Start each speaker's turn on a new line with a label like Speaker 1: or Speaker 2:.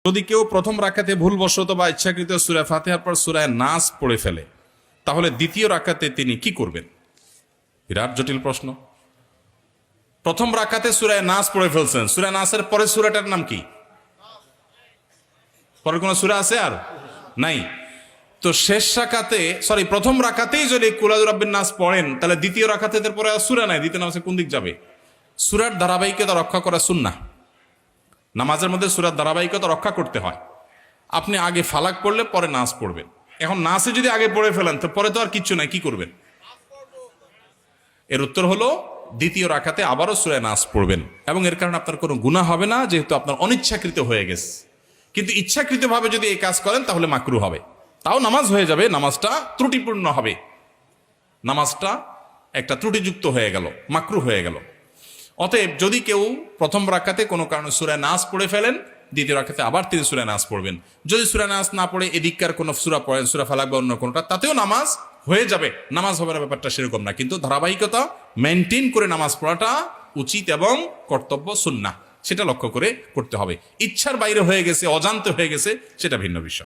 Speaker 1: যদি কেউ প্রথম রাকাতে ভুলবশত বা ইচ্ছাকৃত সূরা ফাতিহার পর সূরা নাস পড়ে ফেলে, তাহলে দ্বিতীয় রাকাতে তিনি কি করবেন? বিরাট জটিল প্রশ্ন। প্রথম রাকাতে সূরা নাস পড়ে ফেলছেন, সূরা নাসের পরের সূরাটার নাম কি? পরের কোন সূরা আছে আর নাই? তো শেষ রাকাতে প্রথম রাকাতেই যদি কুল আউযু বিরাব্বিন নাস পড়েন, তাহলে দ্বিতীয় রাকাতে এর পরে আর সূরা নাই, দ্বিতীয় নামাজে কোন দিক যাবে? সূরার ধারাবাহিকতা রক্ষা করা সুন্নাহ। নামাজের মধ্যে সূরার ধারাবাহিকতা রক্ষা করতে হয়। আপনি আগে ফালাক পড়লে পরে নাস পড়বেন। এখন নাসে যদি আগে পড়ে ফেলেন তো পরে তো আর কিচ্ছু নাই, কি করবেন? এর উত্তর হলো দ্বিতীয় রাকাতে আবারও সূরা নাস পড়বেন, এবং এর কারণে আপনার কোনো গুনাহ হবে না, যেহেতু আপনার অনিচ্ছাকৃত হয়ে গেছে। কিন্তু ইচ্ছাকৃতভাবে যদি এই কাজ করেন তাহলে মাকরুহ হবে। তাও নামাজ হয়ে যাবে, নামাজটা ত্রুটিপূর্ণ হবে, নামাজটা একটা ত্রুটিযুক্ত হয়ে গেল, মাকরুহ হয়ে গেল। অতএব যদি কেউ প্রথম রাকাতে কোনো কারণে সূরা নাস পড়ে ফেলেন, দ্বিতীয় রাকাতে আবার তিনি সূরা নাস পড়বেন। যদি সূরা নাস না পড়ে এদিককার কোনো সূরা পড়েন, সূরা ফালাক বা অন্য কোনোটা, তাতেও নামাজ হয়ে যাবে। নামাজ হবে না ব্যাপারটা সেরকম না, কিন্তু ধারাবাহিকতা মেনটেন করে নামাজ পড়াটা উচিত এবং কর্তব্য, সুন্নাহ, সেটা লক্ষ্য করে করতে হবে। ইচ্ছার বাইরে হয়ে গেছে, অজান্তে হয়ে গেছে, সেটা ভিন্ন বিষয়।